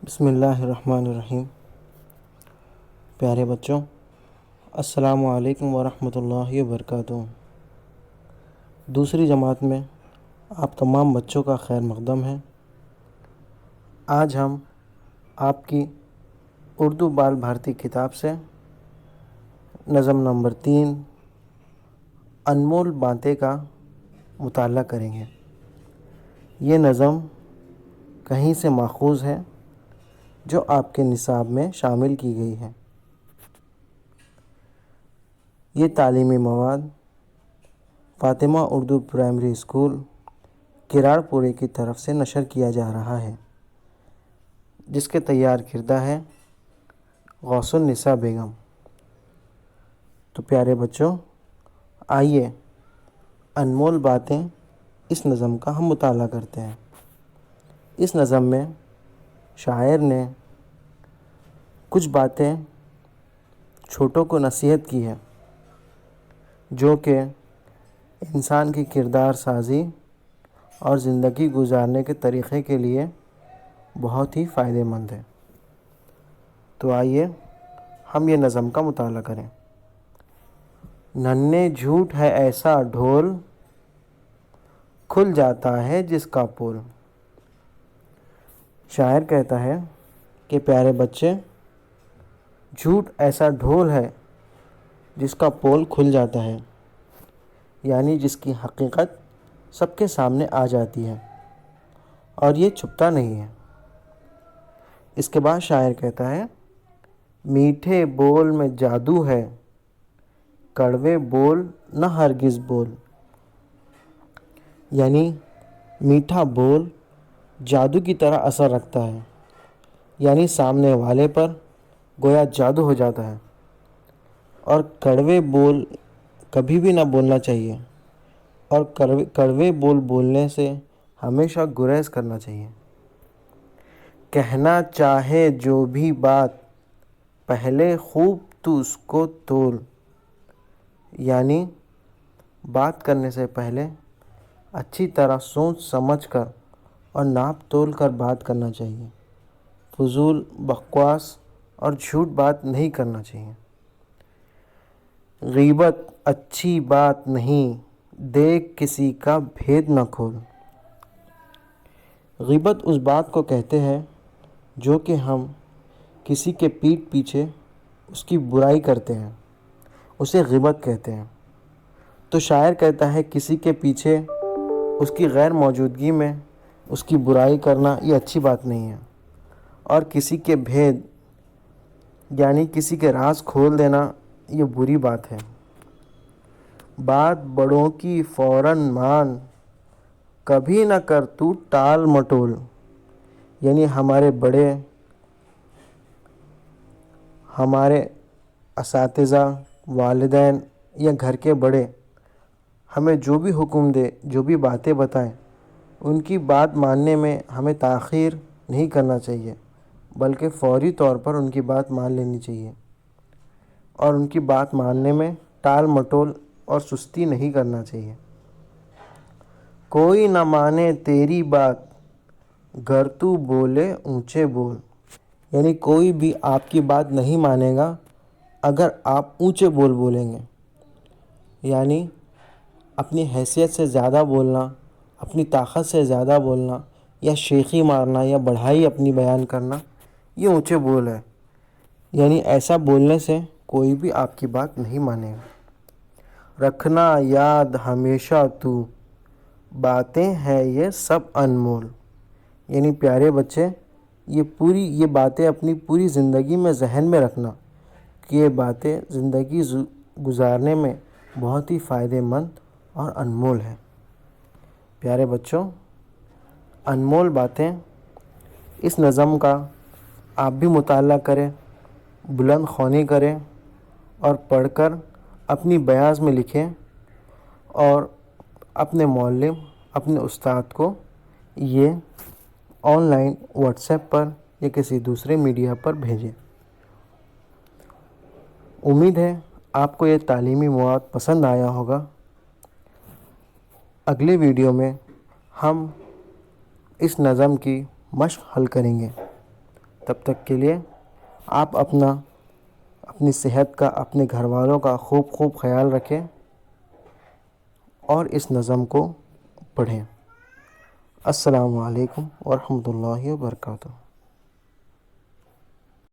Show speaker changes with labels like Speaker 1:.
Speaker 1: بسم اللہ الرحمن الرحیم۔ پیارے بچوں، السلام علیکم ورحمۃ اللہ وبرکاتہ۔ دوسری جماعت میں آپ تمام بچوں کا خیر مقدم ہے۔ آج ہم آپ کی اردو بال بھارتی کتاب سے نظم نمبر 3 انمول باتیں کا مطالعہ کریں گے۔ یہ نظم کہیں سے ماخوذ ہے جو آپ کے نصاب میں شامل کی گئی ہے۔ یہ تعلیمی مواد فاطمہ اردو پرائمری اسکول کراڑ پورے کی طرف سے نشر کیا جا رہا ہے، جس کے تیار کردہ ہے غوث النساء بیگم۔ تو پیارے بچوں، آئیے انمول باتیں اس نظم کا ہم مطالعہ کرتے ہیں۔ اس نظم میں شاعر نے کچھ باتیں چھوٹوں کو نصیحت کی ہے، جو کہ انسان کی کردار سازی اور زندگی گزارنے کے طریقے کے لیے بہت ہی فائدہ مند ہے۔ تو آئیے ہم یہ نظم کا مطالعہ کریں۔ ننھے جھوٹ ہے ایسا ڈھول، کھل جاتا ہے جس کا پول۔ شاعر کہتا ہے کہ پیارے بچے، جھوٹ ایسا ڈھول ہے جس کا پول کھل جاتا ہے، یعنی جس کی حقیقت سب کے سامنے آ جاتی ہے اور یہ چھپتا نہیں ہے۔ اس کے بعد شاعر کہتا ہے، میٹھے بول میں جادو ہے، کڑوے بول نہ ہرگز بول۔ یعنی میٹھا بول جادو کی طرح اثر رکھتا ہے، یعنی سامنے والے پر گویا جادو ہو جاتا ہے، اور کڑوے بول کبھی بھی نہ بولنا چاہیے، اور کڑوے بول بولنے سے ہمیشہ گریز کرنا چاہیے۔ کہنا چاہے جو بھی بات، پہلے خوب تو اس کو تول۔ یعنی بات کرنے سے پہلے اچھی طرح سوچ سمجھ کر اور ناپ تول کر بات کرنا چاہیے۔ فضول بکواس اور جھوٹ بات نہیں کرنا چاہیے۔ غیبت اچھی بات نہیں، دیکھ کسی کا بھید نہ کھول۔ غیبت اس بات کو کہتے ہیں جو کہ ہم کسی کے پیٹھ پیچھے اس کی برائی کرتے ہیں، اسے غیبت کہتے ہیں۔ تو شاعر کہتا ہے کسی کے پیچھے اس کی غیر موجودگی میں اس کی برائی کرنا یہ اچھی بات نہیں ہے، اور کسی کے بھید یعنی کسی کے راز کھول دینا یہ بری بات ہے۔ بات بڑوں کی فوراً مان، کبھی نہ کر تو ٹال مٹول۔ یعنی ہمارے بڑے، ہمارے اساتذہ، والدین یا گھر کے بڑے ہمیں جو بھی حکم دے، جو بھی باتیں بتائیں، ان کی بات ماننے میں ہمیں تاخیر نہیں کرنا چاہیے، بلکہ فوری طور پر ان کی بات مان لینی چاہیے، اور ان کی بات ماننے میں ٹال مٹول اور سستی نہیں کرنا چاہیے۔ کوئی نہ مانے تیری بات، گر تو بولے اونچے بول۔ یعنی کوئی بھی آپ کی بات نہیں مانے گا اگر آپ اونچے بول بولیں گے۔ یعنی اپنی حیثیت سے زیادہ بولنا، اپنی طاقت سے زیادہ بولنا، یا شیخی مارنا یا بڑھائی اپنی بیان کرنا، یہ اونچے بول ہے۔ یعنی ایسا بولنے سے کوئی بھی آپ کی بات نہیں مانے گا۔ رکھنا یاد ہمیشہ تو، باتیں ہیں یہ سب انمول۔ یعنی پیارے بچے، یہ باتیں اپنی پوری زندگی میں ذہن میں رکھنا کہ یہ باتیں زندگی گزارنے میں بہت ہی فائدہ مند اور انمول ہے۔ پیارے بچوں، انمول باتیں اس نظم کا آپ بھی مطالعہ کریں، بلند خوانی کریں، اور پڑھ کر اپنی بیاض میں لکھیں، اور اپنے معلم، اپنے استاد کو یہ آن لائن واٹس ایپ پر یا کسی دوسرے میڈیا پر بھیجیں۔ امید ہے آپ کو یہ تعلیمی مواد پسند آیا ہوگا۔ اگلے ویڈیو میں ہم اس نظم کی مشق حل کریں گے۔ تب تک کے لیے آپ اپنی صحت کا، اپنے گھر والوں کا خوب خیال رکھیں اور اس نظم کو پڑھیں۔ السلام علیکم ورحمۃ اللہ وبرکاتہ۔